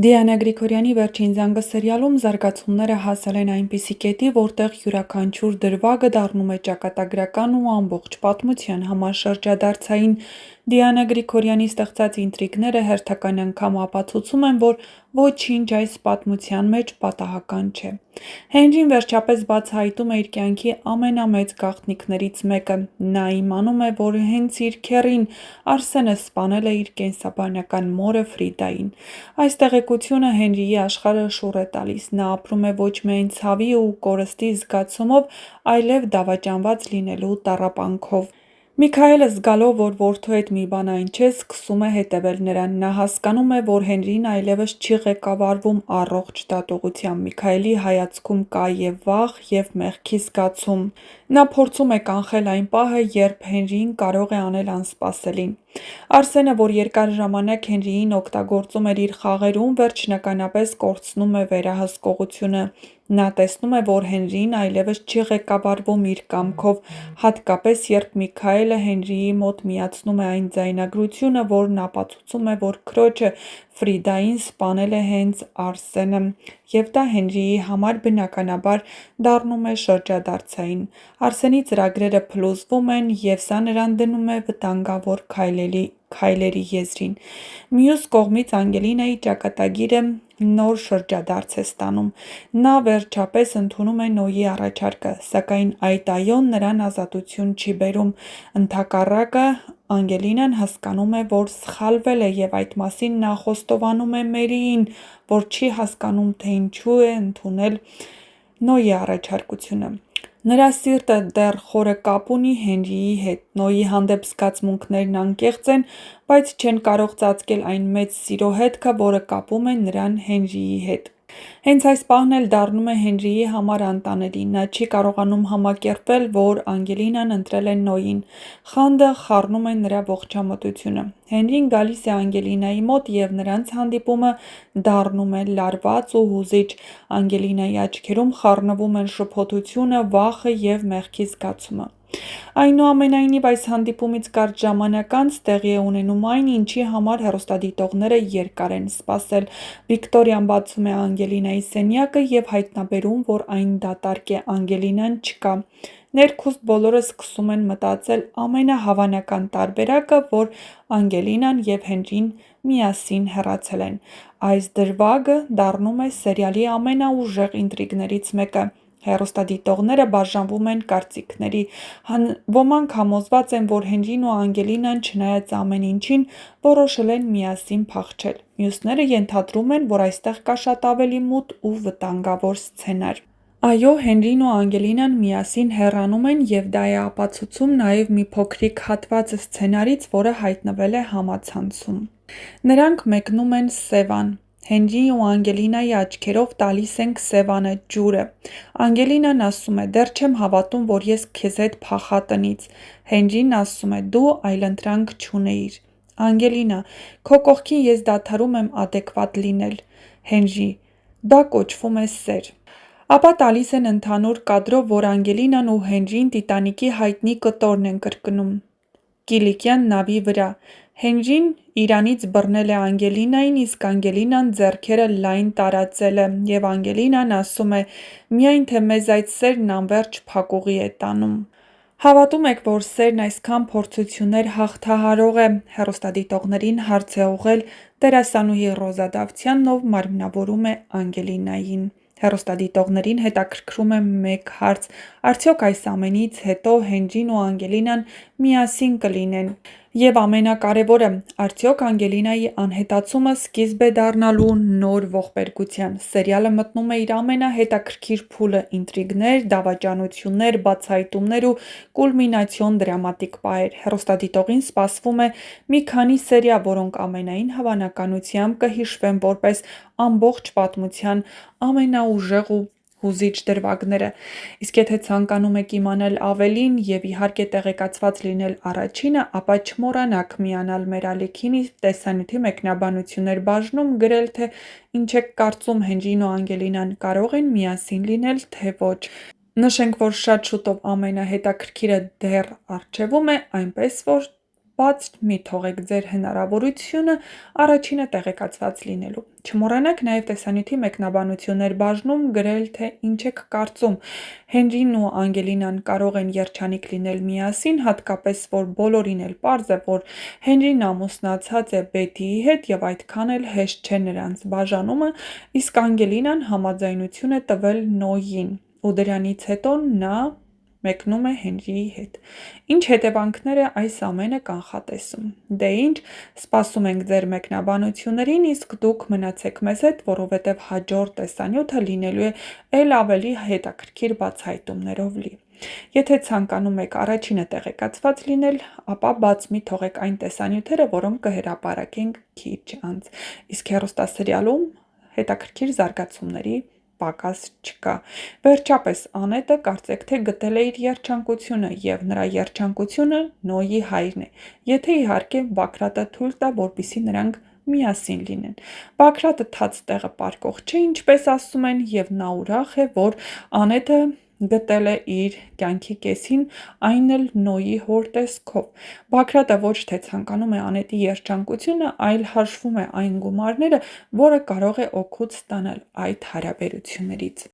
Դիանա Գրիգորյանի «Վերջին զանգը» սերիալում զարգացումները հասել են այնպիսի կետի, որտեղ յուրաքանչյուր դրվագը դառնում է ճակատագրական ու ամբողջ պատմության համար շրջադարձային։ Դիանա Գրիգորյանի ստեղծած ինտրիգները հերթական անգամ ապացուցում են, որ ոչինչ այս պատմության մեջ պատահական չէ։ Հենրին վերջապես բացահայտում է իր կյանքի ամենամեծ գաղտնիքներից մեկը։ Նա իմանում է, որ հենց իր քեռին Արսենը սպանել է իր կենսաբանական մորը Ֆրիդային։ Այս տեղեկությունը Հենրիի աշխարհը շուռ է տալիս։ Նա ապրում է ոչ միայն ցավի ու կորստի զգացումով, այլև դավաճանված լինելու տառապանքով։ Միքայելը, զգալով, որ որդու հետ մի բան այն չէ, սկսում է հետևել նրան։ Նա հասկանում է, որ Հենրին այլևս չի ղեկավարվում առողջ դատողությամբ։ Միքայելի հայացքում կա և վախ, և մեղքի զգացում։ Նա փորձում է կանխել այն պահը, երբ Հենրիին կարող է անել անսպասելին։ Արսենը, որ երկար ժամանակ Հենրիին օգտագործում էր իր խաղերում, վերջնականապես կորցնում է վերահսկողությունը։ Նա տեսնում է, որ Հենրիին այլևս չի ղեկավարվում իր կամքով, հատկապես երբ Միքայելը Հենրիի մոտ միացնում է այն ձայնագրությունը, որն ապացուցում է, որ քրոջը Ֆրիդային սպանել է հենց Արսենը, և դա Հենրիի համար բնականաբար դառնում է շրջադարձային։ Արսենի ծրագրերը փլուզվում են, և սա նրան դնում է վտանգավոր քայլերի եզրին։ Մյուս կողմից Անգելինայի ճակատագիրը նոր շրջադարձ է ստանում։ Նա վերջապես ընդունում է Նոյի առաջարկը, սակայն այդ «այոն» նրան ազատություն չի բերում։ Ընդհակառակը, Անգելինան հասկանում է, որ սխալվել է, և այդ մասին նա խոստովանում է Մերիին, որ չի հասկանում, թե ինչու է ընդունել Նոյի առաջարկությունը։ Նրա սիրտը դեռ խորը կապ ունի Հենրիի հետ։ Նոյի հանդեպ զգացմունքներն անկեղծ են, բայց չեն կարող ծածկել այն մեծ սիրո հետքը, որը կապում է նրան Հենրիի հետ։ Հենց այս պահն էլ դառնում է Հենրիի համար անտանելի։ Նա չի կարողանում համակերպվել, որ Անգելինան ընտրել է Նոյին։ Խանդը խառնում է նրա ողջամտությունը։ Հենրին գալիս է Անգելինայի մոտ, և նրանց հանդիպումը դառնում է լարված ու հուզիչ։ Անգելինայի աչքերում խառնվում են շփոթությունը, վախը և մեղքի զգացումը։ Այնուամենայնիվ, այս հանդիպումից կարճ ժամանակ անց տեղի է ունենում այն, ինչի համար հեռուստադիտողները երկար են սպասել։ Վիկտորիան բացում է Անգելինայի սենյակը և հայտնաբերում, որ այն դատարկ է։ Անգելինան չկա։ Ներքուստ բոլորը սկսում են մտածել ամենահավանական տարբերակը, որ Անգելինան և Հենրին միասին հեռացել են։ Այս դրվագը դառնում է սերիալի ամենաուժեղ ինտրիգներից մեկը։ Հեռուստադիտողները բաժանվում են կարծիքների։ Ոմանք համոզված են, որ Հենրին ու Անգելինան, չնայած ամեն ինչին, որոշել են միասին փախչել։ Մյուսները ենթադրում են, որ այստեղ կա շատ ավելի մութ ու վտանգավոր սցենար։ Այո, Հենրին ու Անգելինան միասին հեռանում են, և դա է ապացուցում նաև մի փոքրիկ հատված սցենարից, որը հայտնվել է համացանցում։ Նրանք մեկնում են Սևան։ Հենրիի ու Անգելինայի աչքերով տալիս ենք Սևանը ջուրը։ Անգելինան ասում է. «Դեռ չեմ հավատում, որ ես քեզ հետ փախա տնից»։ Հենրին ասում է. «Դու այլընտրանք չունեիր»։ Անգելինա. «Քո կողքին ես դադարում եմ ադեկվատ լինել»։ Հենրի. «Դա կոչվում է սեր»։ Ապա տալիս են ընդհանուր կադրով, որ Անգելինան ու Հենրին Տիտանիկի հայտնի կտորն են կրկնում Կիլիկյան նավի վրա։ Հենրին իրանից բռնել է Անգելինային, իսկ Անգելինան ձեռքերը լայն տարածել է, և Անգելինան ասում է. «Միայն թե մեզ այդ սերն անվերջ փակուղի է տանում»։ Հավատո՞ւմ եք, որ սերն այսքան փորձություններ հաղթահարող է։ Հեռուստադիտողներին հարց է ուղղել դերասանուհի Ռոզա Դավթյանն, ով մարմնավորում է Անգելինային։ Հեռուստադիտողներին հետաքրքրում է մեկ հարց. արդյոք այս ամենից հետո Հենրին ու Անգելինան միասին կլինեն։ Եվ ամենակարևորը, արդյոք Անգելինայի անհետացումը սկիզբ է դառնալու նոր ողբերգության։ Սերիալը մտնում է իր ամենահետաքրքիր փուլը՝ ինտրիգներ, դավաճանություններ, բացահայտումներ ու կուլմինացիոն դրամատիկ պահեր։ Հեռուստադիտողին սպասվում է մի քանի սերիա, որոնք ամենայն հավանականությամբ կհիշվեն որպես ամբողջ պատմության ամենաուժեղ ու հուզիչ դրվագները։ Իսկ եթե ցանկանում եք իմանալ ավելին և իհարկե տեղեկացված լինել առաջինը, ապա չմոռանաք միանալ մեր ալիքին և տեսանյութի մեկնաբանություններ բաժնում գրել, թե ինչ եք կարծում՝ Հենրին ու Անգելինան կարո՞ղ են միասին լինել, թե ոչ։ Նշենք, որ շատ շուտով ամենահետաքրքիրը դեռ առջևում է, այնպես որ բաց մի թողեք ձեր հնարավորությունը առաջինը տեղեկացված լինելու։ Չմոռանաք նաև տեսանյութի մեկնաբանություններ բաժնում գրել, թե ինչ եք կարծում։ Հենրին ու Անգելինան կարող են երջանիկ լինել միասին, հատկապես որ բոլորին էլ պարզ է, որ Հենրին ամուսնացած է Բեթիի հետ և այդքան էլ հեշտ չէ նրանց բաժանումը, իսկ Անգելինան համաձայնություն է տվել Նոյին, ու դրանից հետո նա մեկնում է Հենրիի հետ։ Ինչ հետևանքներ է այս ամենը կանխատեսում։ Դե ինչ, սպասում ենք ձեր մեկնաբանություններին, իսկ դուք մնացեք մեզ հետ, որովհետև հաջորդ տեսանյութը լինելու է էլ ավելի հետաքրքիր բացահայտումներով լի։ Եթե ցանկանում եք առաջինը տեղեկացված լինել, ապա բաց մի թողեք այն տեսանյութերը, որոնք կհրապարակենք քիչ անց, իսկ հեռուստասերիալում հետաքրքիր զարգացումների պակաս չկա։ Վերջապես, Անետը կարծեք թե գտել է իր երջանկությունը, և նրա երջանկությունը Նոյի հայրն է, եթե իհարկե Բագրատը թույլ տա, որպեսզի նրանք միասին լինեն։ Բագրատը թաց տեղը պառկող չէ, ինչպես ասում են, և նա ուրախ է, որ Անետը գտել է իր կյանքի կեսին, այն էլ Նոյի հոր տեսքով։ Բագրատը ոչ թե ցանկանում է Անետի երջանկությունը, այլ հաշվում է այն գումարները, որը կարող է օգուտ ստանալ այդ հարաբերություններից։